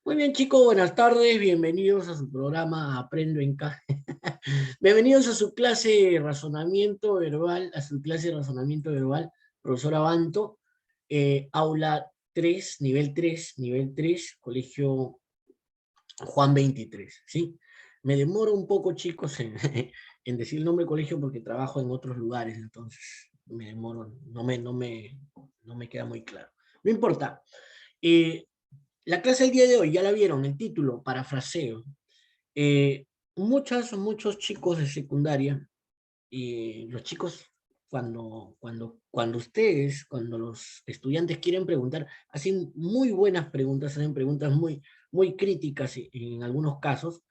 Muy bien, chicos, buenas tardes, bienvenidos a su programa Aprendo en Casa. Bienvenidos a su clase de razonamiento verbal, profesor Abanto, aula 3, nivel 3, colegio Juan 23, ¿sí? Me demoro un poco, chicos, en decir el nombre del colegio porque trabajo en otros lugares, entonces me demoro, no me queda muy claro. No importa. Eh, la clase del día de hoy, ya la vieron, el título, parafraseo. Eh, muchos chicos de secundaria, los chicos, cuando los estudiantes quieren preguntar, hacen muy buenas preguntas, hacen preguntas muy críticas en algunos casos,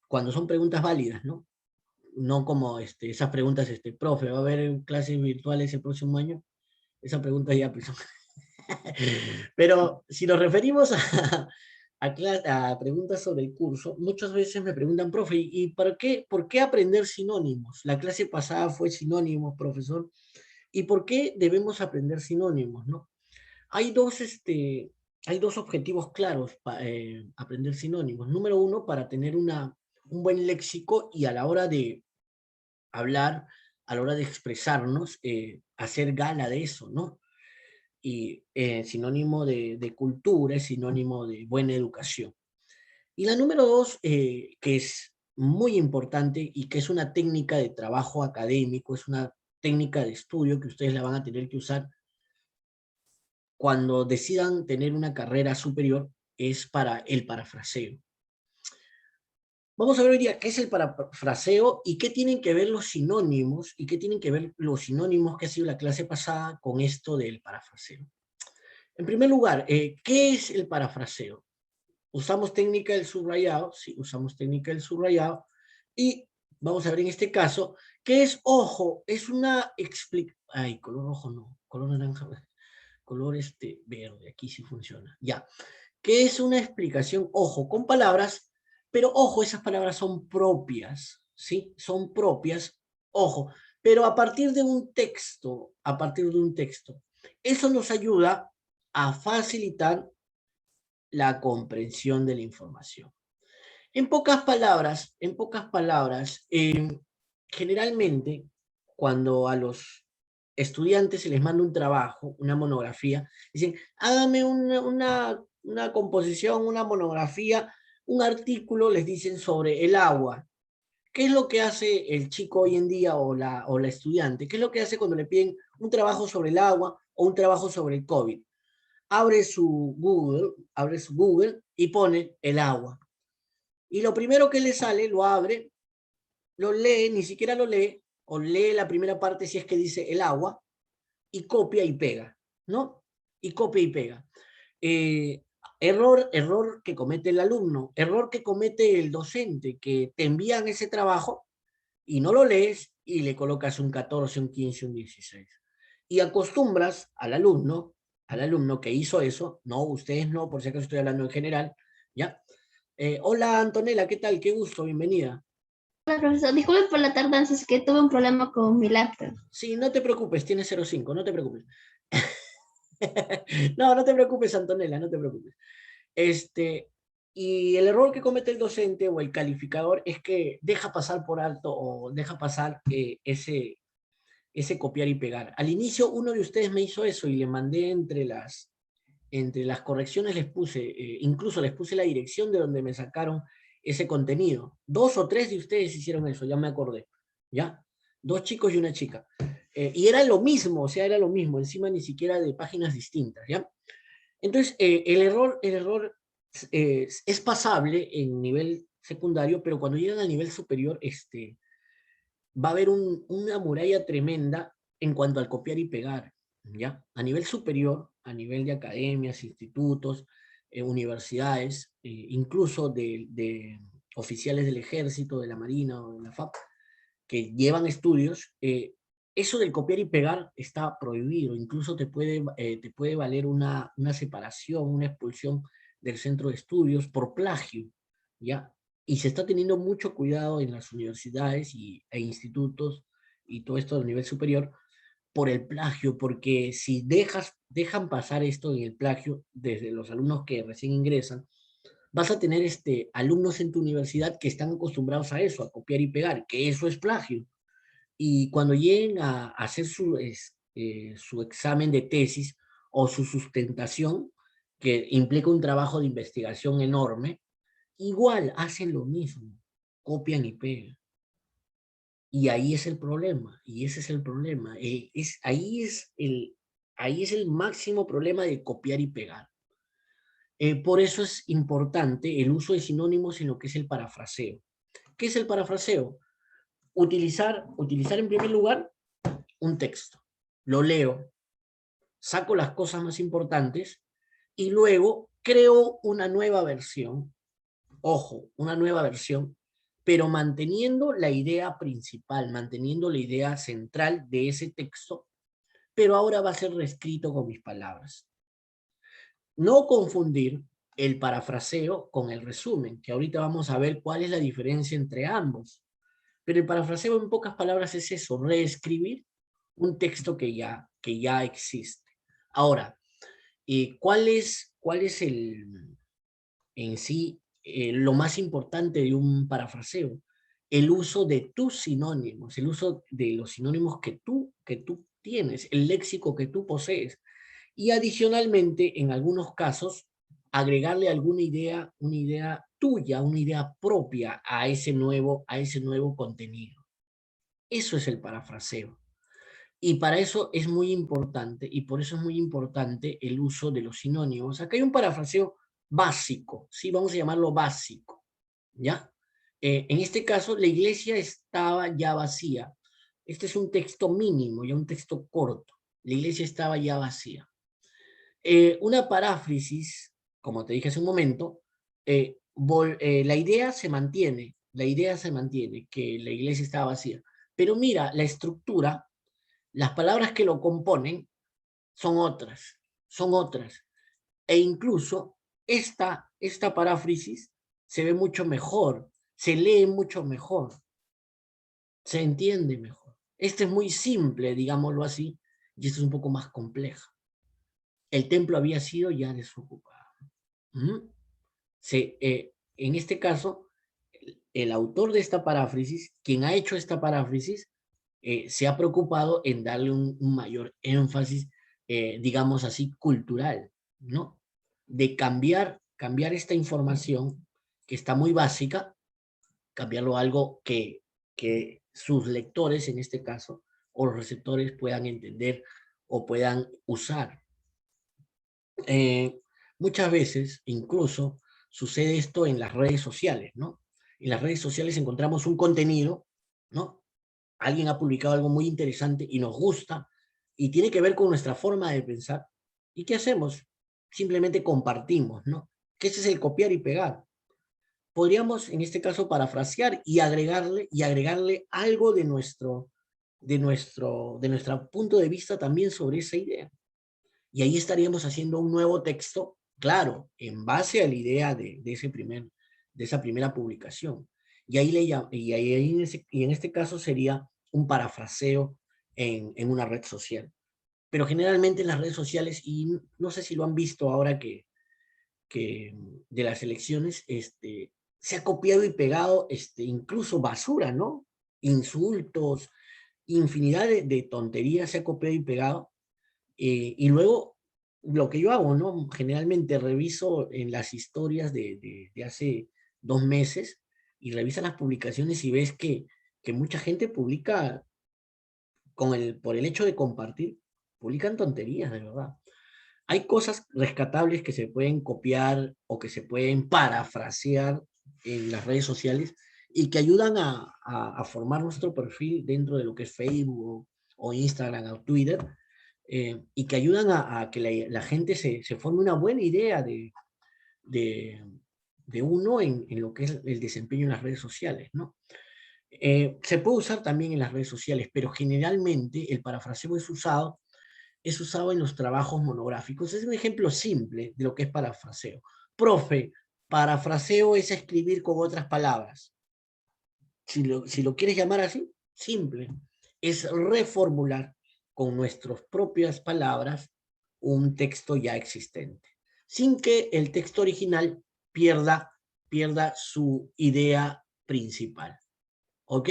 cuando son preguntas válidas, ¿no? No como esas preguntas, profe, ¿va a haber clases virtuales el próximo año? Esa pregunta ya, pues, pero si nos referimos a preguntas sobre el curso, muchas veces me preguntan, profe, ¿y por qué aprender sinónimos? La clase pasada fue sinónimos, profesor. ¿Y por qué debemos aprender sinónimos, no? Hay dos objetivos claros para aprender sinónimos. Número uno, para tener un buen léxico y a la hora de hablar, a la hora de expresarnos, hacer gala de eso, ¿no? Y sinónimo de cultura, es sinónimo de buena educación. Y la número dos, que es muy importante y que es una técnica de trabajo académico, es una técnica de estudio que ustedes la van a tener que usar cuando decidan tener una carrera superior, es para el parafraseo. Vamos a ver hoy día qué es el parafraseo y qué tienen que ver los sinónimos y qué tienen que ver los sinónimos que ha sido la clase pasada con esto del parafraseo. En primer lugar, ¿qué es el parafraseo? Usamos técnica del subrayado, sí, usamos técnica del subrayado, y vamos a ver en este caso, ¿qué es ojo? Es una explicación, ay, color rojo no, color naranja, color verde, aquí sí funciona, ya. ¿Qué es una explicación? Ojo, con palabras, pero ojo, esas palabras son propias, ¿sí? Son propias, ojo, pero a partir de un texto. Eso nos ayuda a facilitar la comprensión de la información. Generalmente, cuando a los estudiantes se les manda un trabajo, una monografía, dicen, hágame una composición, una monografía, un artículo, les dicen sobre el agua. ¿Qué es lo que hace el chico hoy en día o la estudiante? ¿Qué es lo que hace cuando le piden un trabajo sobre el agua o un trabajo sobre el COVID? Abre su Google y pone el agua. Y lo primero que le sale, lo abre, lo lee, ni siquiera lo lee, o lee la primera parte si es que dice el agua, y copia y pega, ¿no? Y copia y pega. Eh, error que comete el alumno, error que comete el docente, que te envían ese trabajo y no lo lees y le colocas un 14, un 15, un 16. Y acostumbras al alumno que hizo eso, no, ustedes no, por si acaso estoy hablando en general, ¿ya? Hola Antonella, ¿qué tal? Qué gusto, bienvenida. Hola, profesor. Disculpe por la tardanza, es que tuve un problema con mi laptop. Sí, no te preocupes, tienes 05, no te preocupes. No, no te preocupes, Antonella, no te preocupes. Este, y el error que comete el docente o el calificador es que deja pasar por alto o deja pasar ese copiar y pegar. Al inicio uno de ustedes me hizo eso y le mandé entre las correcciones les puse, incluso les puse la dirección de donde me sacaron ese contenido. 2 o 3 de ustedes hicieron eso, ya me acordé, ¿ya? 2 chicos y una chica. Y era lo mismo, o sea, era lo mismo, encima ni siquiera de páginas distintas, ¿ya? Entonces, el error es pasable en nivel secundario, pero cuando llegan al nivel superior, va a haber una muralla tremenda en cuanto al copiar y pegar, ¿ya? A nivel superior, a nivel de academias, institutos, universidades, incluso de oficiales del ejército, de la marina o de la FAP, que llevan estudios, eso del copiar y pegar está prohibido, incluso te puede valer una separación, una expulsión del centro de estudios por plagio, ¿ya? Y se está teniendo mucho cuidado en las universidades e institutos y todo esto del nivel superior por el plagio, porque si dejas dejan pasar esto en el plagio desde los alumnos que recién ingresan, vas a tener alumnos en tu universidad que están acostumbrados a eso, a copiar y pegar, que eso es plagio. Y cuando lleguen a hacer su examen de tesis o su sustentación, que implica un trabajo de investigación enorme, igual hacen lo mismo, copian y pegan. Y ahí es el problema, y ese es el problema. Ahí es el máximo problema de copiar y pegar. Por eso es importante el uso de sinónimos en lo que es el parafraseo. ¿Qué es el parafraseo? Utilizar en primer lugar un texto. Lo leo, saco las cosas más importantes y luego creo una nueva versión. Ojo, una nueva versión, pero manteniendo la idea principal, manteniendo la idea central de ese texto, pero ahora va a ser reescrito con mis palabras. No confundir el parafraseo con el resumen, que ahorita vamos a ver cuál es la diferencia entre ambos. Pero el parafraseo en pocas palabras es eso, reescribir un texto que ya existe. Ahora, ¿cuál es en sí lo más importante de un parafraseo? El uso de tus sinónimos, el uso de los sinónimos que tú tienes, el léxico que tú posees. Y adicionalmente, en algunos casos, agregarle alguna idea, una idea tuya, una idea propia a ese nuevo contenido. Eso es el parafraseo. Y para eso es muy importante, y por eso es muy importante el uso de los sinónimos. Acá hay un parafraseo básico, ¿sí? Vamos a llamarlo básico, ¿ya? En este caso, la iglesia estaba ya vacía. Este es un texto mínimo, ya un texto corto. La iglesia estaba ya vacía. Una paráfrasis, como te dije hace un momento, la idea se mantiene, que la iglesia estaba vacía. Pero mira, la estructura, las palabras que lo componen son otras, son otras. E incluso esta paráfrasis se ve mucho mejor, se lee mucho mejor, se entiende mejor. Este es muy simple, digámoslo así, y esto es un poco más compleja. El templo había sido ya desocupado. En este caso, el autor de esta paráfrasis, quien ha hecho esta paráfrasis, se ha preocupado en darle un mayor énfasis, digamos así, cultural, ¿no? De cambiar esta información que está muy básica, cambiarlo a algo que sus lectores, en este caso, o los receptores puedan entender o puedan usar. Muchas veces, incluso, sucede esto en las redes sociales, ¿no? En las redes sociales encontramos un contenido, ¿no? Alguien ha publicado algo muy interesante y nos gusta, y tiene que ver con nuestra forma de pensar. ¿Y qué hacemos? Simplemente compartimos, ¿no? Que ese es el copiar y pegar. Podríamos, en este caso, parafrasear y agregarle algo de nuestro punto de vista también sobre esa idea. Y ahí estaríamos haciendo un nuevo texto, claro, en base a la idea de esa primera publicación. Y en este caso sería un parafraseo en una red social. Pero generalmente en las redes sociales, y no sé si lo han visto ahora que de las elecciones, se ha copiado y pegado incluso basura, ¿no? Insultos, infinidad de tonterías se ha copiado y pegado, y luego, lo que yo hago, ¿no? Generalmente reviso en las historias de hace 2 meses y revisas las publicaciones y ves que mucha gente publica por el hecho de compartir, publican tonterías, de verdad. Hay cosas rescatables que se pueden copiar o que se pueden parafrasear en las redes sociales y que ayudan a formar nuestro perfil dentro de lo que es Facebook o Instagram o Twitter, y que ayudan a que la gente se forme una buena idea de, de uno en lo que es el desempeño en las redes sociales, ¿no? Se puede usar también en las redes sociales, pero generalmente el parafraseo es usado en los trabajos monográficos. Es un ejemplo simple de lo que es parafraseo. Profe, parafraseo es escribir con otras palabras. Si lo quieres llamar así, simple. Es reformular con nuestras propias palabras un texto ya existente, sin que el texto original pierda su idea principal. ¿Ok?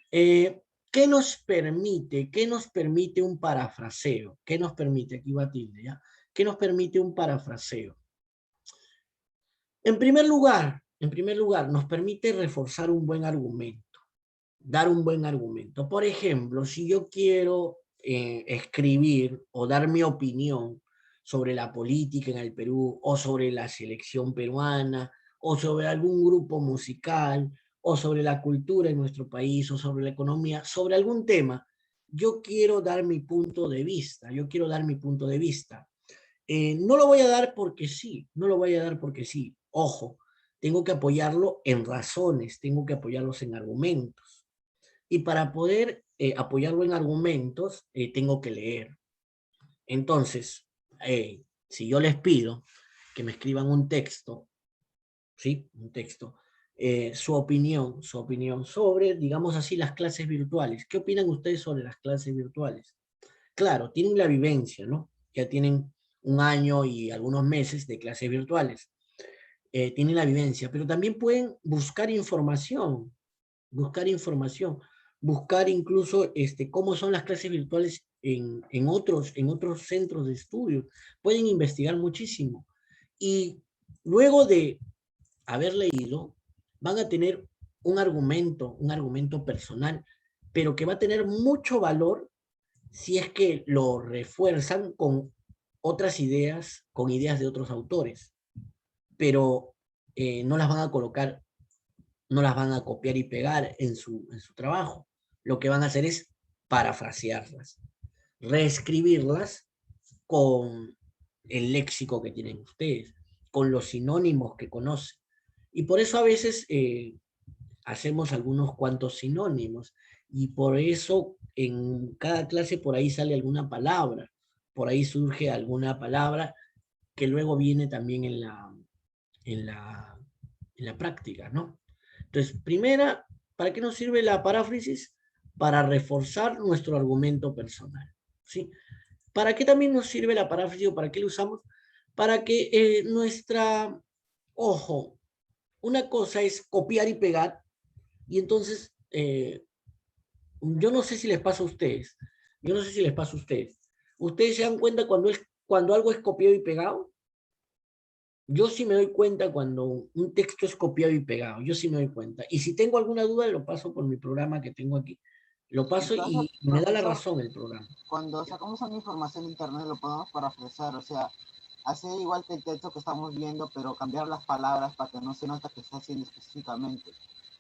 ¿Qué nos permite un parafraseo? ¿Qué nos permite? Aquí va a tilde, ¿ya? ¿Qué nos permite un parafraseo? En primer lugar, nos permite reforzar un buen argumento, dar un buen argumento. Por ejemplo, si yo quiero escribir o dar mi opinión sobre la política en el Perú, o sobre la selección peruana, o sobre algún grupo musical, o sobre la cultura en nuestro país, o sobre la economía, sobre algún tema, yo quiero dar mi punto de vista, no lo voy a dar porque sí, no lo voy a dar porque sí. Ojo, tengo que apoyarlo en razones, tengo que apoyarlos en argumentos. Y para poder apoyarlo en argumentos, tengo que leer. Entonces, si yo les pido que me escriban un texto, ¿sí? Un texto, su opinión sobre, digamos así, las clases virtuales. ¿Qué opinan ustedes sobre las clases virtuales? Claro, tienen la vivencia, ¿no? Ya tienen un año y algunos meses de clases virtuales. Tienen la vivencia, pero también pueden buscar información, buscar incluso cómo son las clases virtuales en otros centros de estudio. Pueden investigar muchísimo. Y luego de haber leído, van a tener un argumento personal, pero que va a tener mucho valor si es que lo refuerzan con otras ideas, con ideas de otros autores, pero no las van a colocar, no las van a copiar y pegar en su trabajo. Lo que van a hacer es parafrasearlas, reescribirlas con el léxico que tienen ustedes, con los sinónimos que conocen. Y por eso a veces hacemos algunos cuantos sinónimos y por eso en cada clase por ahí sale alguna palabra, por ahí surge alguna palabra que luego viene también en la, en la práctica, ¿no? Entonces, primera, ¿para qué nos sirve la paráfrasis? Para reforzar nuestro argumento personal, ¿sí? ¿Para qué también nos sirve la paráfrasis o para qué lo usamos? Para que ojo, una cosa es copiar y pegar y entonces, yo no sé si les pasa a ustedes, yo no sé si les pasa a ustedes. ¿Ustedes se dan cuenta cuando algo es copiado y pegado? Yo sí me doy cuenta cuando un texto es copiado y pegado, yo sí me doy cuenta. Y si tengo alguna duda, lo paso por mi programa que tengo aquí. Lo paso Entonces, y me da la profesor, razón el programa. cuando sacamos una información de internet lo podemos parafrasear, o sea, hacer igual que el texto que estamos viendo, pero cambiar las palabras para que no se nota que está haciendo específicamente.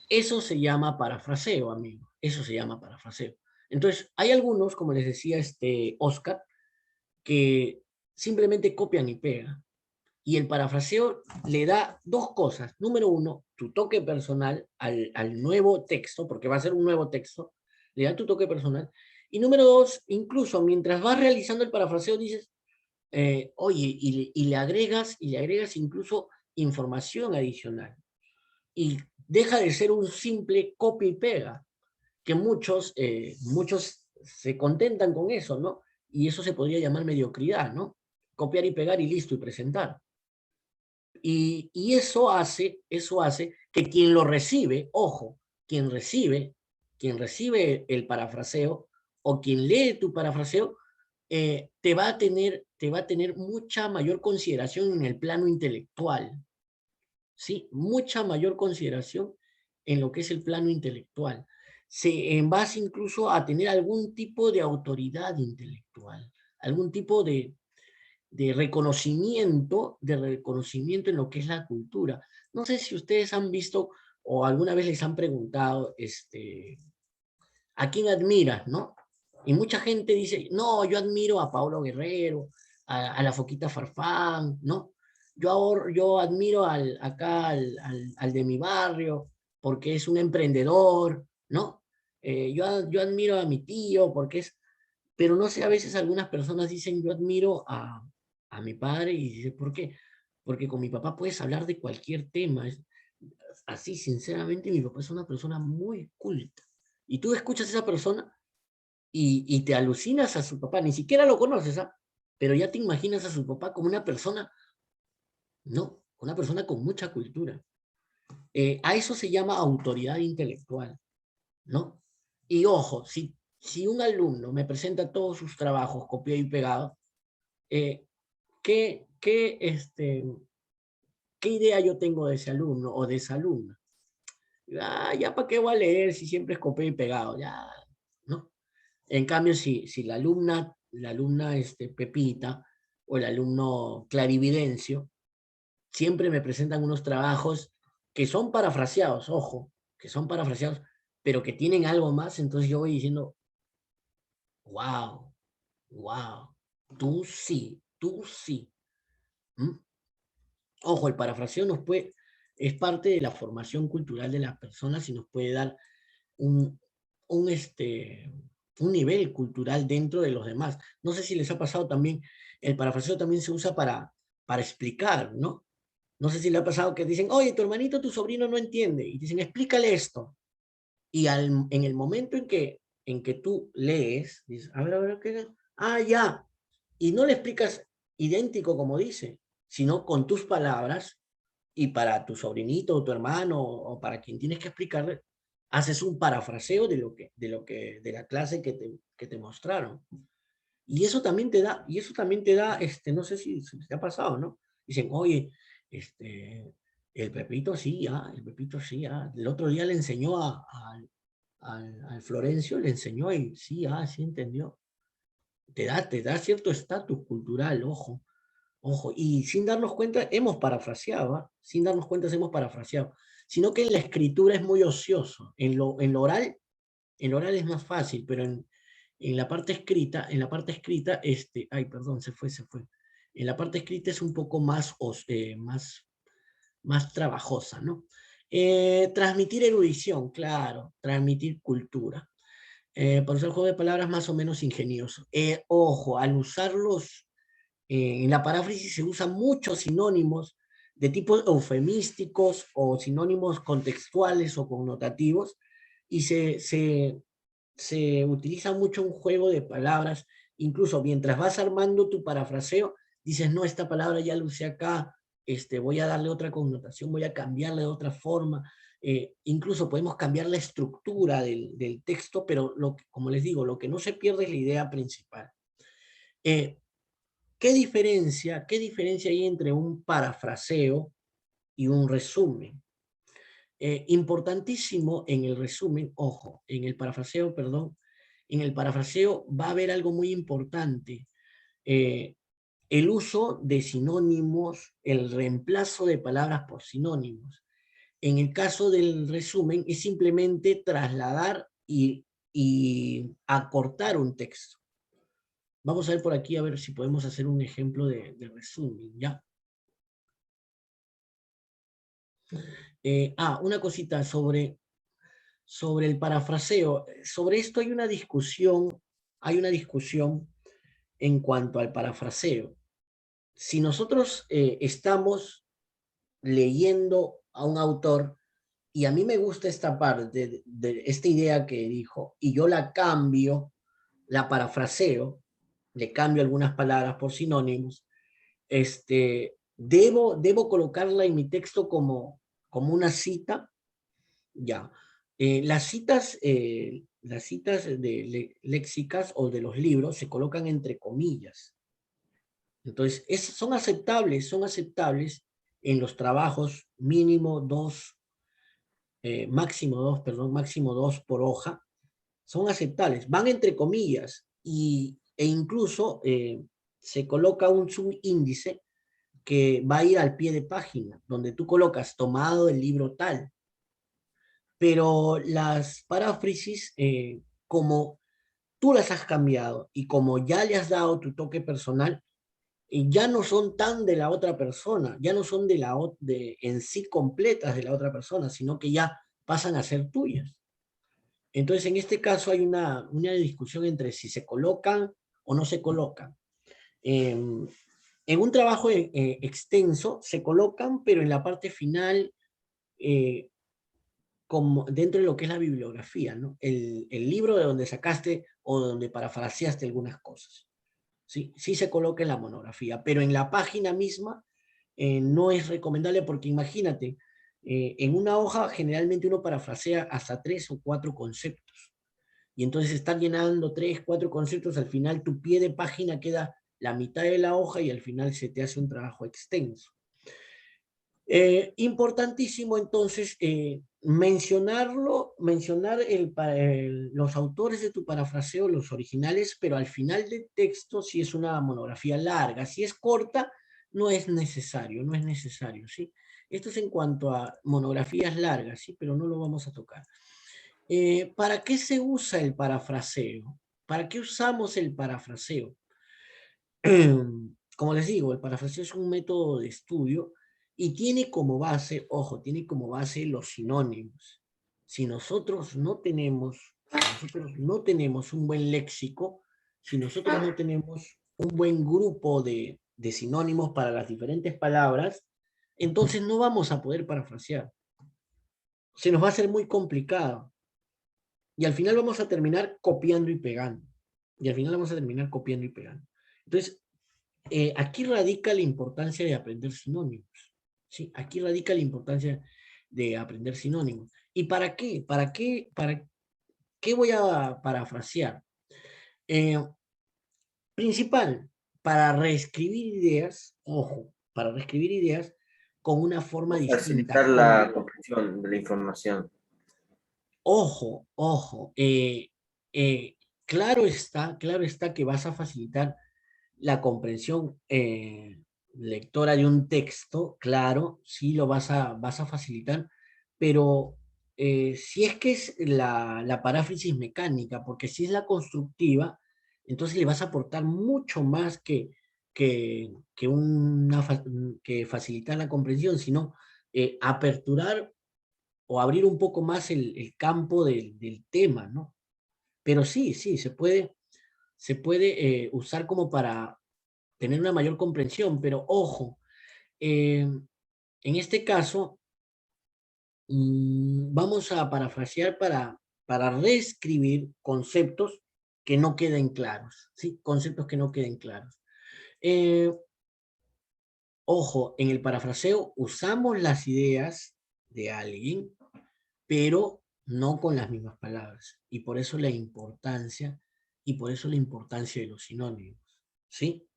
Eso se llama parafraseo, amigo. Eso se llama parafraseo. Entonces, hay algunos, como les decía Oscar, que simplemente copian y pegan. Y el parafraseo le da dos cosas. Número uno, tu toque personal al nuevo texto, porque va a ser un nuevo texto, le da tu toque personal. Y número dos, incluso mientras vas realizando el parafraseo, dices, oye, y le agregas incluso información adicional. Y deja de ser un simple copia y pega, que muchos se contentan con eso, ¿no? Y eso se podría llamar mediocridad, ¿no? Copiar y pegar y listo, y presentar. Y eso hace que quien lo recibe, ojo, quien recibe el parafraseo o quien lee tu parafraseo, te va a tener mucha mayor consideración en el plano intelectual, ¿sí? Mucha mayor consideración en lo que es el plano intelectual. En base incluso a tener algún tipo de autoridad intelectual, algún tipo de reconocimiento en lo que es la cultura. No sé si ustedes han visto o alguna vez les han preguntado, ¿a quién admiras, no? Y mucha gente dice, no, yo admiro a Paulo Guerrero, a la Foquita Farfán, ¿no? Yo admiro al de mi barrio porque es un emprendedor, ¿no? Yo admiro a mi tío porque es... Pero no sé, a veces algunas personas dicen, yo admiro a mi padre y dice, ¿por qué? Porque con mi papá puedes hablar de cualquier tema. Así, sinceramente, mi papá es una persona muy culta. Y tú escuchas a esa persona y te alucinas a su papá, ni siquiera lo conoces, ¿ah? pero ya te imaginas a su papá como una persona, no, una persona con mucha cultura. A eso se llama autoridad intelectual, ¿no? Y ojo, si un alumno me presenta todos sus trabajos copiado y pegado, ¿qué, qué, este, ¿qué idea yo tengo de ese alumno o de esa alumna? Ya para qué voy a leer si siempre es copiado y pegado, ya, ¿no? En cambio, si la alumna Pepita o el alumno Clarividencio, siempre me presentan unos trabajos que son parafraseados, ojo, que son parafraseados, pero que tienen algo más, entonces yo voy diciendo, wow, wow, tú sí, tú sí. ¿Mm? Ojo, el parafraseo es parte de la formación cultural de las personas y nos puede dar un, un, este, un nivel cultural dentro de los demás. No sé si les ha pasado también, el parafraseo también se usa para explicar, ¿no? No sé si le ha pasado que dicen, oye, tu hermanito, tu sobrino no entiende, y dicen, explícale esto. Y en el momento en que tú lees, dices, a ver, ¿qué? Ah, ya. Y no le explicas idéntico como dice, sino con tus palabras, y para tu sobrinito o tu hermano o para quien tienes que explicarle, haces un parafraseo de la clase que te mostraron. Y eso también te da, no sé si te ha pasado, ¿no? Dicen, oye, el Pepito sí, el Pepito sí, el otro día le enseñó al Florencio, le enseñó y sí, sí entendió. Te da cierto estatus cultural, ojo. Ojo, y sin darnos cuenta hemos parafraseado, sin darnos cuenta hemos parafraseado, sino que en la escritura es muy ocioso, en lo oral es más fácil, pero en la parte escrita, ay, perdón, se fue, en la parte escrita es un poco más trabajosa, ¿no? Transmitir erudición, claro, transmitir cultura. Para usar el juego de palabras más o menos ingenioso. Ojo, al usarlos en la paráfrasis se usan muchos sinónimos de tipo eufemísticos o sinónimos contextuales o connotativos, y se utiliza mucho un juego de palabras. Incluso mientras vas armando tu parafraseo, dices, no, esta palabra ya la usé acá, voy a darle otra connotación, voy a cambiarle de otra forma. Incluso podemos cambiar la estructura del texto, pero como les digo, lo que no se pierde es la idea principal. Eh, ¿Qué diferencia hay entre un parafraseo y un resumen? Importantísimo en el resumen, ojo, en el parafraseo, perdón, en el parafraseo va a haber algo muy importante, el uso de sinónimos, el reemplazo de palabras por sinónimos. En el caso del resumen es simplemente trasladar y acortar un texto. Vamos a ver por aquí, a ver si podemos hacer un ejemplo de resumen, ¿ya? Una cosita sobre el parafraseo. Sobre esto hay una discusión en cuanto al parafraseo. Si nosotros estamos leyendo a un autor y a mí me gusta esta parte de esta idea que dijo y yo la cambio, la parafraseo, le cambio algunas palabras por sinónimos, debo colocarla en mi texto como una cita, ya. Las citas léxicas o de los libros se colocan entre comillas. Entonces, son aceptables en los trabajos mínimo dos, máximo dos por hoja. Son aceptables, van entre comillas e incluso se coloca un subíndice que va a ir al pie de página, donde tú colocas tomado del libro tal. Pero las paráfrasis, como tú las has cambiado y como ya le has dado tu toque personal, ya no son tan de la otra persona, ya no son en sí completas de la otra persona, sino que ya pasan a ser tuyas. Entonces, en este caso hay una discusión entre si se colocan o no se colocan. En un trabajo extenso se colocan, pero en la parte final, como dentro de lo que es la bibliografía, ¿no? El libro de donde sacaste o donde parafraseaste algunas cosas. ¿sí? Sí se coloca en la monografía, pero en la página misma no es recomendable porque imagínate, en una hoja generalmente uno parafrasea hasta 3 o 4 conceptos. Y entonces estar llenando 3, 4 conceptos, al final tu pie de página queda la mitad de la hoja y al final se te hace un trabajo extenso. Importantísimo entonces mencionar los autores de tu parafraseo, los originales, pero al final del texto si es una monografía larga, si es corta no es necesario, no es necesario, ¿sí? Esto es en cuanto a monografías largas, ¿sí? Pero no lo vamos a tocar. ¿Para qué se usa el parafraseo? ¿Para qué usamos el parafraseo? Como les digo, el parafraseo es un método de estudio y tiene como base, ojo, tiene como base los sinónimos. Si nosotros no tenemos, un buen léxico, si nosotros no tenemos un buen grupo de sinónimos para las diferentes palabras, entonces no vamos a poder parafrasear. Se nos va a hacer muy complicado. Y al final vamos a terminar copiando y pegando. Entonces, aquí radica la importancia de aprender sinónimos. ¿Sí? Aquí radica la importancia de aprender sinónimos. ¿Y para qué? ¿Para qué voy a parafrasear? Eh, Principal, para reescribir ideas, ojo, para reescribir ideas con una forma distinta. Facilitar la comprensión de la información. Ojo, claro está que vas a facilitar la comprensión lectora de un texto, claro, sí lo vas a facilitar, pero si es que es la paráfrasis mecánica, porque si es la constructiva, entonces le vas a aportar mucho más que, que facilitar la comprensión, sino aperturar o abrir un poco más el campo del tema, ¿no? Pero sí, se puede usar como para tener una mayor comprensión, pero ojo, en este caso vamos a parafrasear para reescribir conceptos que no queden claros, ¿sí? Conceptos que no queden claros. Ojo, en el parafraseo usamos las ideas de alguien, pero no con las mismas palabras. Y por eso la importancia de los sinónimos, ¿sí?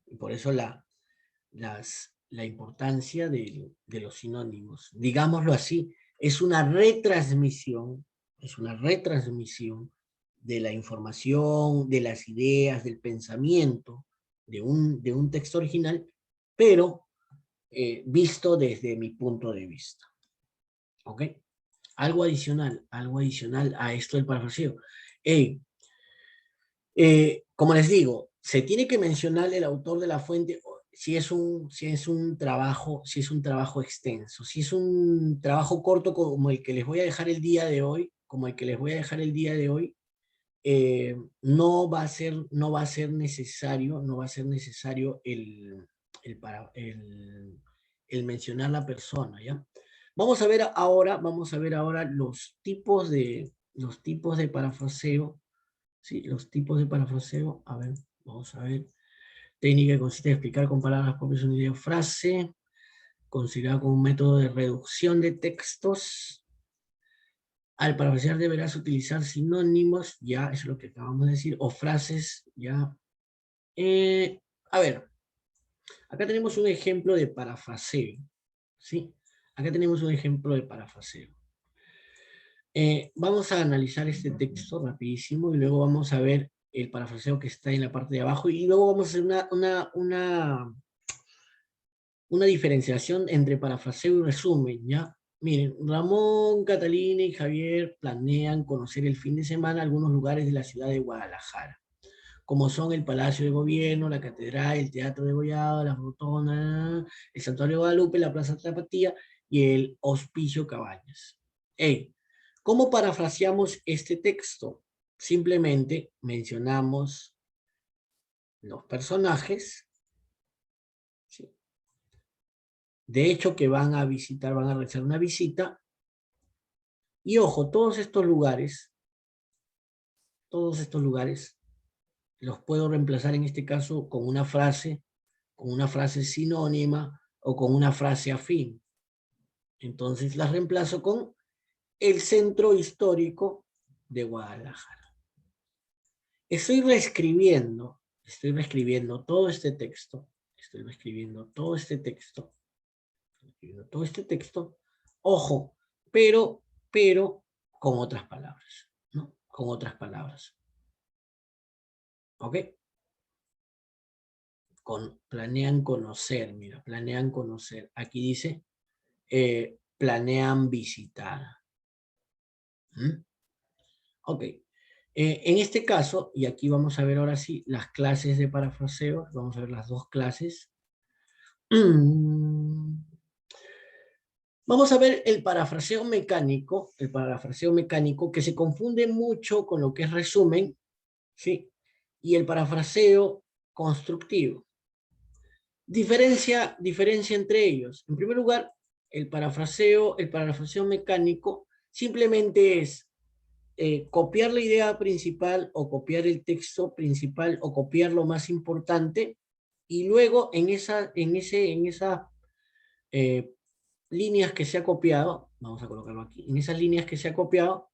Y por eso la importancia de los sinónimos. Digámoslo así, es una retransmisión de la información, de las ideas, del pensamiento de un texto original, pero visto desde mi punto de vista. ¿Ok? Algo adicional a esto del parafraseo. Como les digo, se tiene que mencionar el autor de la fuente si es un trabajo extenso. Si es un trabajo corto como el que les voy a dejar el día de hoy, no va a ser necesario el mencionar la persona, ¿ya? Vamos a ver ahora los tipos de parafraseo, ¿sí? Los tipos de parafraseo, a ver, vamos a ver. Técnica que consiste en explicar con palabras propias una idea o frase, considerado como un método de reducción de textos. Al parafrasear deberás utilizar sinónimos, ya, eso es lo que acabamos de decir, o frases, ya. A ver, acá tenemos un ejemplo de parafraseo, ¿sí? Acá tenemos un ejemplo de parafraseo. Vamos a analizar este texto rapidísimo y luego vamos a ver el parafraseo que está en la parte de abajo y luego vamos a hacer una diferenciación entre parafraseo y resumen, ¿ya? Miren, Ramón, Catalina y Javier planean conocer el fin de semana algunos lugares de la ciudad de Guadalajara, como son el Palacio de Gobierno, la Catedral, el Teatro de Gollado, la Rotonda, el Santuario de Guadalupe, la Plaza Tapatía y el Hospicio Cabañas. ¿Cómo parafraseamos este texto? Simplemente mencionamos los personajes, ¿sí? De hecho que van a realizar una visita, y ojo, todos estos lugares los puedo reemplazar en este caso con una frase sinónima o con una frase afín. Entonces las reemplazo con el centro histórico de Guadalajara. Estoy reescribiendo todo este texto, ojo, pero con otras palabras, ¿no? Con otras palabras. ¿Ok? Planean conocer, mira, planean conocer. Aquí dice, planean visitar. ¿Mm? Ok. En este caso, y aquí vamos a ver ahora sí las clases de parafraseo, vamos a ver las dos clases. Vamos a ver el parafraseo mecánico que se confunde mucho con lo que es resumen, ¿sí? Y el parafraseo constructivo. Diferencia entre ellos. En primer lugar, el parafraseo mecánico simplemente es copiar la idea principal o copiar el texto principal o copiar lo más importante y luego en esas líneas que se ha copiado, vamos a colocarlo aquí, en esas líneas que se ha copiado,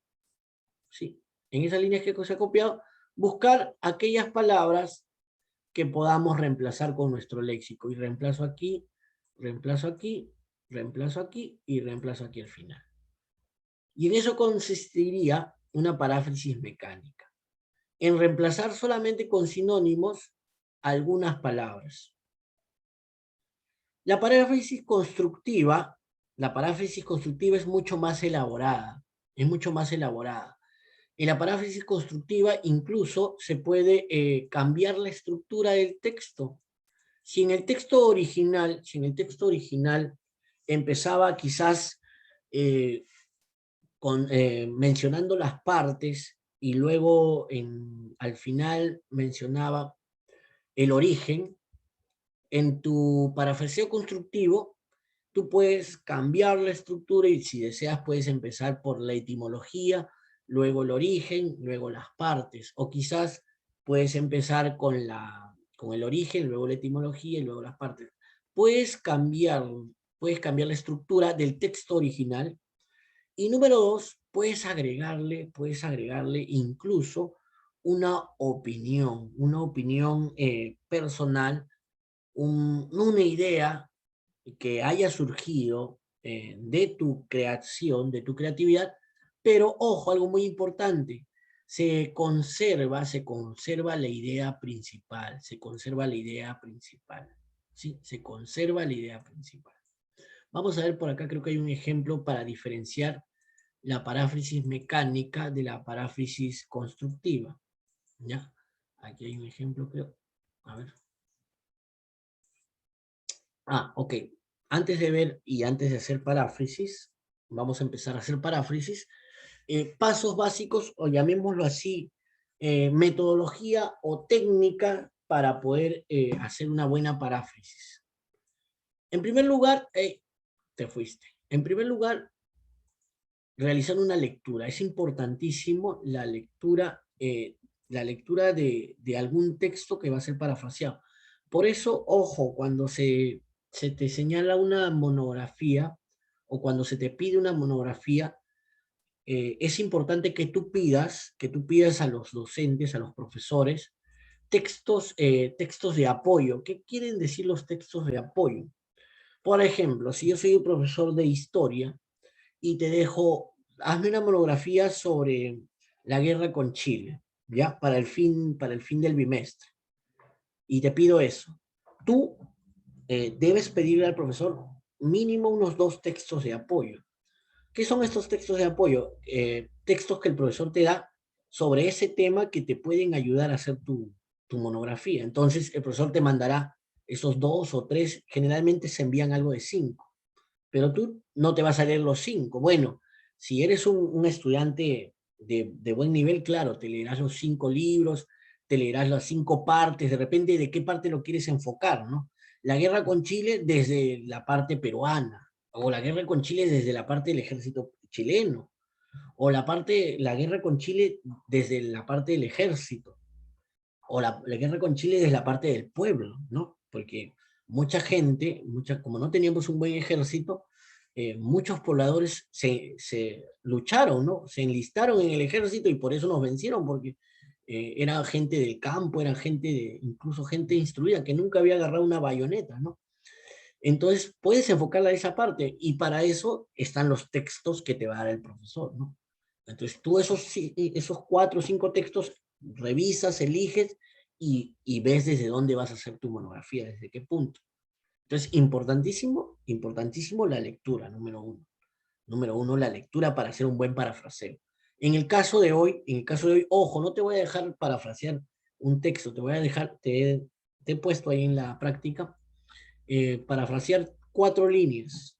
sí, en esas líneas que se ha copiado, buscar aquellas palabras que podamos reemplazar con nuestro léxico. Y reemplazo aquí, reemplazo aquí, reemplazo aquí y reemplazo aquí al final. Y en eso consistiría una paráfrasis mecánica. En reemplazar solamente con sinónimos algunas palabras. La paráfrasis constructiva es mucho más elaborada. En la paráfrasis constructiva incluso se puede cambiar la estructura del texto. Si en el texto original empezaba quizás mencionando las partes y luego al final mencionaba el origen, en tu parafraseo constructivo tú puedes cambiar la estructura y si deseas puedes empezar por la etimología, luego el origen, luego las partes, o quizás puedes empezar con el origen, luego la etimología y luego las partes. Puedes cambiar la estructura del texto original. Y número 2, puedes agregarle incluso una opinión personal, una idea que haya surgido de tu creación, de tu creatividad, pero ojo, algo muy importante, se conserva la idea principal, ¿sí? Se conserva la idea principal. Vamos a ver por acá, creo que hay un ejemplo para diferenciar la paráfrasis mecánica de la paráfrasis constructiva. ¿Ya? Aquí hay un ejemplo, creo. A ver. Ok. Antes de ver y antes de hacer paráfrasis, vamos a empezar a hacer paráfrasis. Pasos básicos, o llamémoslo así, metodología o técnica para poder hacer una buena paráfrasis. En primer lugar, te fuiste. En primer lugar, realizar una lectura. Es importantísimo la lectura de algún texto que va a ser parafraseado. Por eso, ojo, cuando se te señala una monografía o cuando se te pide una monografía, es importante que tú pidas a los docentes, a los profesores, textos de apoyo. ¿Qué quieren decir los textos de apoyo? Por ejemplo, si yo soy un profesor de historia y te dejo, hazme una monografía sobre la guerra con Chile, ¿ya? Para el fin del bimestre. Y te pido eso. Tú debes pedirle al profesor mínimo unos 2 textos de apoyo. ¿Qué son estos textos de apoyo? Textos que el profesor te da sobre ese tema que te pueden ayudar a hacer tu monografía. Entonces, el profesor te mandará esos 2 o 3, generalmente se envían algo de 5, pero tú no te vas a leer los 5. Bueno, si eres un estudiante de buen nivel, claro, te leerás los 5 libros, te leerás las 5 partes, de repente de qué parte lo quieres enfocar, ¿no? La guerra con Chile desde la parte peruana, o la guerra con Chile desde la parte del ejército chileno, o la guerra con Chile desde la parte del ejército. o la guerra con Chile desde la parte del pueblo, ¿no? Porque mucha gente, como no teníamos un buen ejército, muchos pobladores se lucharon, ¿no? Se enlistaron en el ejército y por eso nos vencieron, porque era gente del campo, era incluso gente instruida que nunca había agarrado una bayoneta, ¿no? Entonces puedes enfocarla a esa parte y para eso están los textos que te va a dar el profesor, ¿no? Entonces tú esos 4 o 5 textos revisas, eliges y ves desde dónde vas a hacer tu monografía, desde qué punto. Entonces, importantísimo, importantísimo la lectura, número uno. Número uno, la lectura para hacer un buen parafraseo. En el caso de hoy, ojo, no te voy a dejar parafrasear un texto, te voy a dejar, te he puesto ahí en la práctica, parafrasear 4 líneas,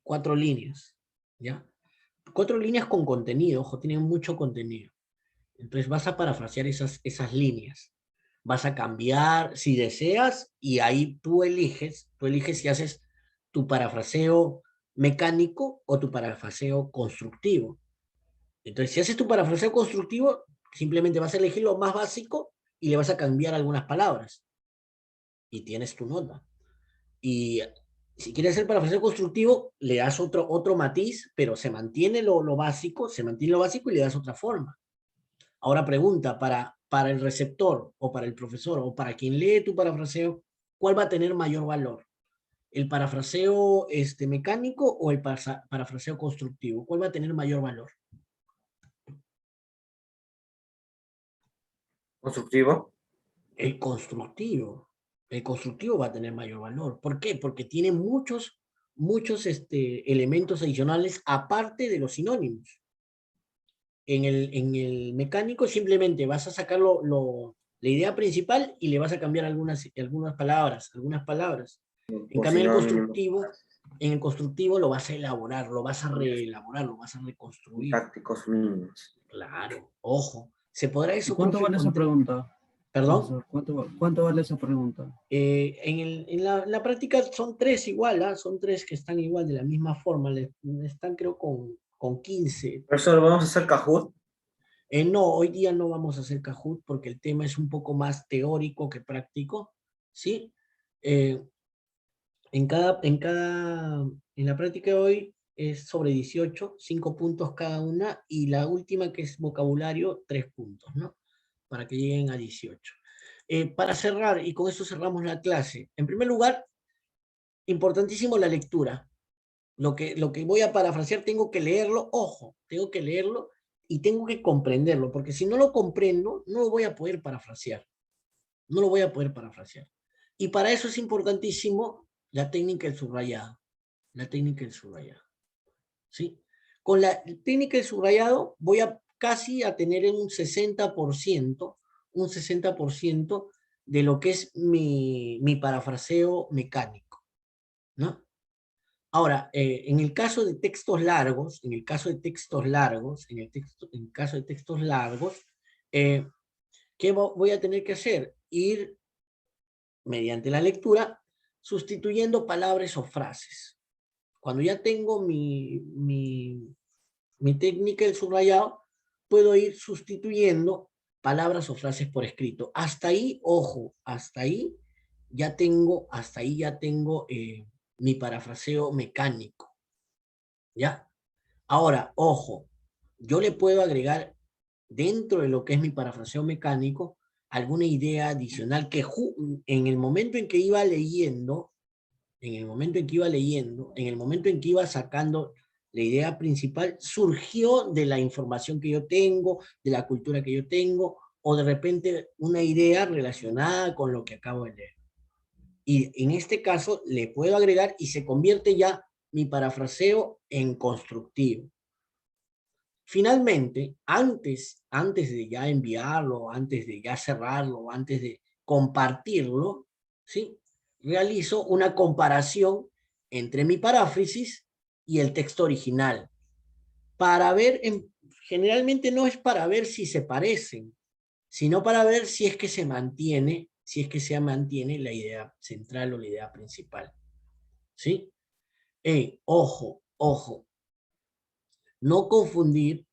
4 líneas, ¿ya? 4 líneas con contenido, ojo, tienen mucho contenido. Entonces vas a parafrasear esas líneas. Vas a cambiar si deseas y ahí tú eliges si haces tu parafraseo mecánico o tu parafraseo constructivo. Entonces, si haces tu parafraseo constructivo, simplemente vas a elegir lo más básico y le vas a cambiar algunas palabras. Y tienes tu nota. Y si quieres hacer parafraseo constructivo, le das otro matiz, pero se mantiene lo básico, y le das otra forma. Ahora pregunta, para el receptor o para el profesor o para quien lee tu parafraseo, ¿cuál va a tener mayor valor? ¿El parafraseo mecánico o el parafraseo constructivo? ¿Cuál va a tener mayor valor? Constructivo. El constructivo. El constructivo va a tener mayor valor. ¿Por qué? Porque tiene muchos elementos adicionales aparte de los sinónimos. En el mecánico simplemente vas a sacar la idea principal y le vas a cambiar algunas palabras. En cambio, en el constructivo lo vas a elaborar, lo vas a reelaborar, lo vas a reconstruir. Tácticos mínimos. Claro, ojo. ¿Se podrá eso, ¿Cuánto profe, vale esa pregunta? ¿Perdón? ¿Cuánto vale esa pregunta? En la práctica son 3 igual, ¿ah? Son 3 que están igual de la misma forma. Están creo con 15. Profesor, ¿vamos a hacer Kahoot? No, hoy día no vamos a hacer Kahoot porque el tema es un poco más teórico que práctico, ¿sí? En la práctica de hoy es sobre 18, 5 puntos cada una, y la última que es vocabulario, 3 puntos, ¿no? Para que lleguen a 18. Para cerrar, y con esto cerramos la clase, en primer lugar, importantísimo la lectura. Lo que voy a parafrasear tengo que leerlo, ojo, tengo que leerlo y tengo que comprenderlo, porque si no lo comprendo, no lo voy a poder parafrasear. No lo voy a poder parafrasear. Y para eso es importantísimo la técnica del subrayado. La técnica del subrayado. ¿Sí? Con la técnica del subrayado voy a casi a tener un 60%, de lo que es mi parafraseo mecánico, ¿no? Ahora, en el caso de textos largos, ¿qué voy a tener que hacer? Ir, mediante la lectura, sustituyendo palabras o frases. Cuando ya tengo mi técnica del subrayado, puedo ir sustituyendo palabras o frases por escrito. Hasta ahí, ojo, hasta ahí ya tengo mi parafraseo mecánico, ¿ya? Ahora, ojo, yo le puedo agregar dentro de lo que es mi parafraseo mecánico alguna idea adicional que en el momento en que iba leyendo, en el momento en que iba sacando la idea principal, surgió de la información que yo tengo, de la cultura que yo tengo, o de repente una idea relacionada con lo que acabo de leer. Y en este caso le puedo agregar y se convierte ya mi parafraseo en constructivo. Finalmente, antes de ya enviarlo, antes de ya cerrarlo, antes de compartirlo, ¿sí? Realizo una comparación entre mi paráfrasis y el texto original. Para ver, generalmente no es para ver si se parecen, sino para ver si es que se mantiene la idea central o la idea principal. ¿Sí? Ojo, no confundir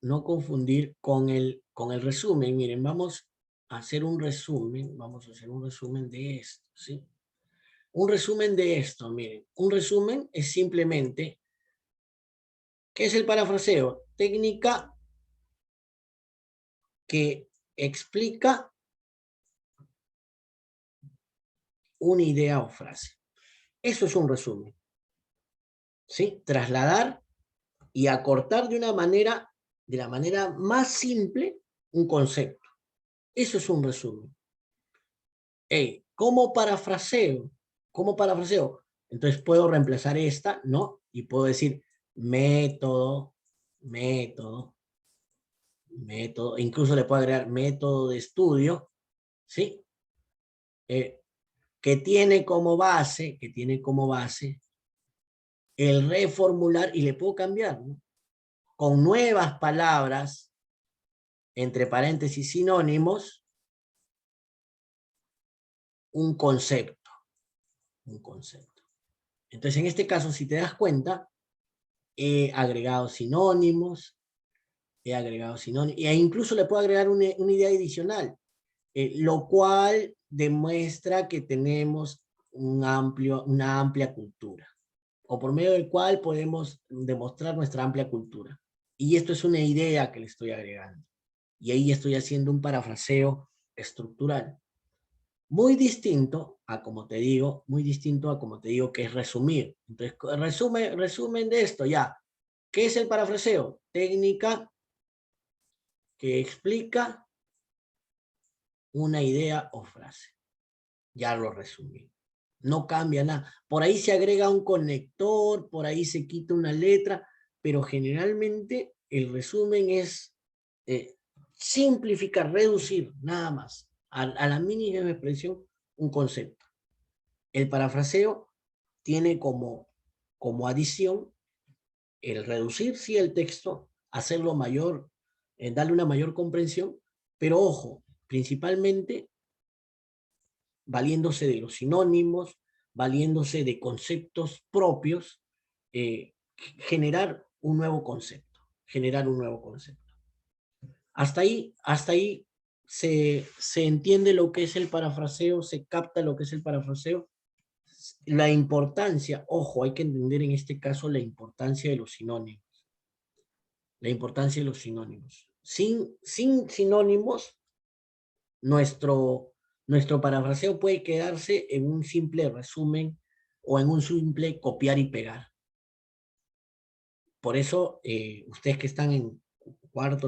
con el resumen. Miren, vamos hacer un resumen, vamos a hacer un resumen de esto, ¿sí? Un resumen de esto, miren, un resumen es simplemente, ¿qué es el parafraseo? Técnica que explica una idea o frase. Eso es un resumen, ¿sí? Trasladar y acortar de la manera más simple, un concepto. Eso es un resumen. ¿Cómo parafraseo? ¿Cómo parafraseo? Entonces puedo reemplazar esta, ¿no? Y puedo decir método, método, método. Incluso le puedo agregar método de estudio, ¿sí? Que tiene como base el reformular, y le puedo cambiar, ¿no? Con nuevas palabras, entre paréntesis sinónimos, un concepto. Un concepto. Entonces, en este caso, si te das cuenta, he agregado sinónimos, e incluso le puedo agregar una idea adicional, lo cual demuestra que tenemos una amplia cultura, o por medio del cual podemos demostrar nuestra amplia cultura. Y esto es una idea que le estoy agregando. Y ahí estoy haciendo un parafraseo estructural. Muy distinto a como te digo, que es resumir. Entonces, resumen de esto ya. ¿Qué es el parafraseo? Técnica que explica una idea o frase. Ya lo resumí. No cambia nada. Por ahí se agrega un conector, por ahí se quita una letra, pero generalmente el resumen es simplificar, reducir, nada más. A la mínima expresión, un concepto. El parafraseo tiene como adición el reducir, sí, el texto, hacerlo mayor, darle una mayor comprensión, pero ojo, principalmente valiéndose de los sinónimos, valiéndose de conceptos propios, generar un nuevo concepto. Hasta ahí se entiende lo que es el parafraseo, se capta lo que es el parafraseo. La importancia, ojo, hay que entender en este caso la importancia de los sinónimos. La importancia de los sinónimos. Sin sinónimos, nuestro parafraseo puede quedarse en un simple resumen o en un simple copiar y pegar. Por eso, ustedes que están en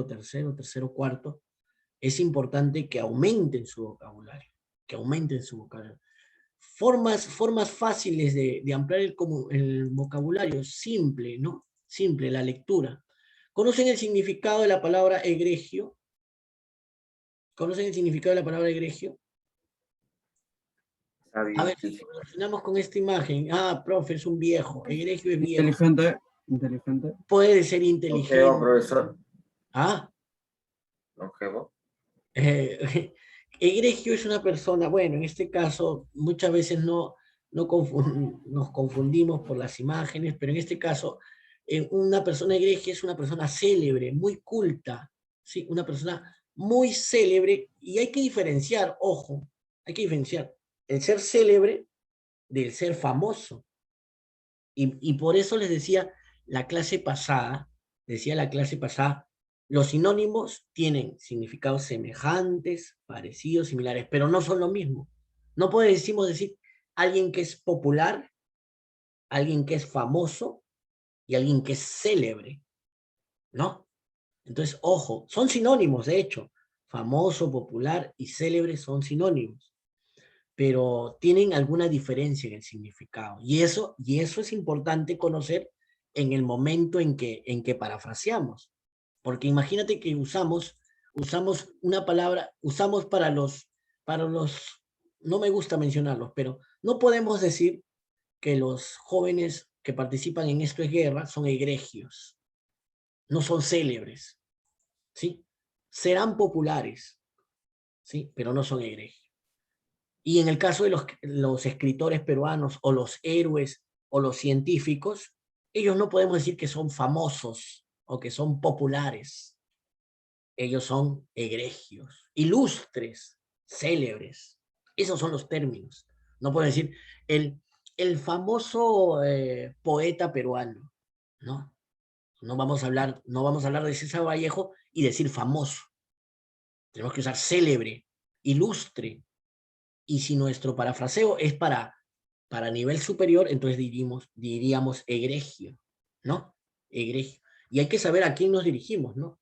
tercero, cuarto, es importante que aumenten su vocabulario, Formas fáciles de ampliar el vocabulario, simple, ¿no? Simple, la lectura. ¿Conocen el significado de la palabra egregio? ¿Conocen el significado de la palabra egregio? Sabio, A ver, si sí. lo relacionamos con esta imagen. Ah, profe, es un viejo. Egregio es viejo. Inteligente. Inteligente. Puede ser Longevo, inteligente. profesor. Ah, Longevo. egregio es una persona, bueno, en este caso muchas veces nos confundimos por las imágenes, pero en este caso una persona egregia es una persona célebre, muy culta, ¿sí? Una persona muy célebre, y hay que diferenciar, ojo, hay que diferenciar el ser célebre del ser famoso. Y por eso les decía la clase pasada, los sinónimos tienen significados semejantes, parecidos, similares, pero no son lo mismo. No podemos decir alguien que es popular, alguien que es famoso y alguien que es célebre, ¿no? Entonces, ojo, son sinónimos, de hecho. Famoso, popular y célebre son sinónimos, pero tienen alguna diferencia en el significado. Y eso es importante conocer en el momento en que parafraseamos. Porque imagínate que usamos una palabra, usamos para los, no me gusta mencionarlos, pero no podemos decir que los jóvenes que participan en Esto es Guerra son egregios, no son célebres, ¿sí? Serán populares, ¿sí? Pero no son egregios. Y en el caso de los escritores peruanos o los héroes o los científicos, ellos no podemos decir que son famosos o que son populares. ellos son egregios, ilustres, célebres. Esos son los términos. No puedo decir el famoso poeta peruano, ¿no? No vamos a hablar de César Vallejo y decir famoso. Tenemos que usar célebre, ilustre. Y si nuestro parafraseo es para nivel superior, entonces diríamos egregio, ¿no? Egregio. Y hay que saber a quién nos dirigimos, ¿no?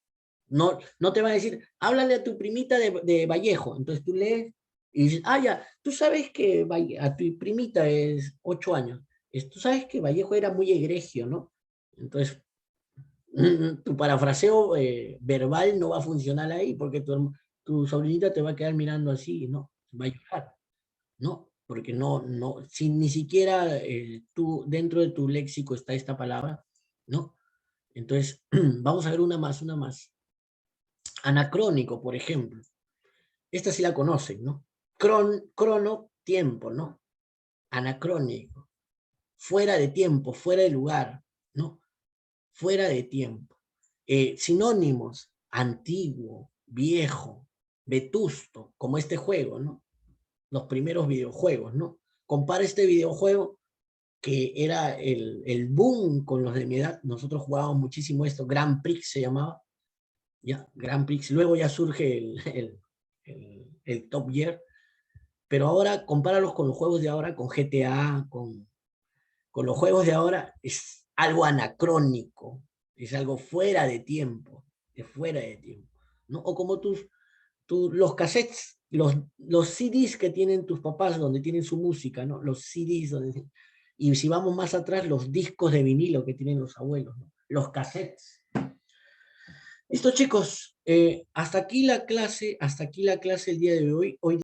No te va a decir, háblale a tu primita de Vallejo. Entonces tú lees y dices, ya, tú sabes que a tu primita es 8 años. Tú sabes que Vallejo era muy egregio, ¿no? Entonces, tu parafraseo verbal no va a funcionar ahí porque tu sobrinita te va a quedar mirando así, ¿no? Va a llorar, ¿no? Porque si ni siquiera tú, dentro de tu léxico está esta palabra, ¿no? Entonces, vamos a ver una más. Anacrónico, por ejemplo. Esta sí la conocen, ¿no? Crono, tiempo, ¿no? Anacrónico. Fuera de tiempo, fuera de lugar, ¿no? Fuera de tiempo. Sinónimos, antiguo, viejo, vetusto, como este juego, ¿no? Los primeros videojuegos, ¿no? Compara este videojuego que era el boom con los de mi edad. Nosotros jugábamos muchísimo esto, Grand Prix se llamaba, ¿ya? Grand Prix. Luego ya surge el Top Gear, pero ahora compáralos con los juegos de ahora, con GTA, con los juegos de ahora, es algo anacrónico, es algo fuera de tiempo, es fuera de tiempo, ¿no? O como los cassettes, los CDs que tienen tus papás, donde tienen su música, ¿no? Los CDs, y si vamos más atrás, los discos de vinilo que tienen los abuelos, ¿no? Los cassettes. Listo, chicos, hasta aquí la clase el día de hoy.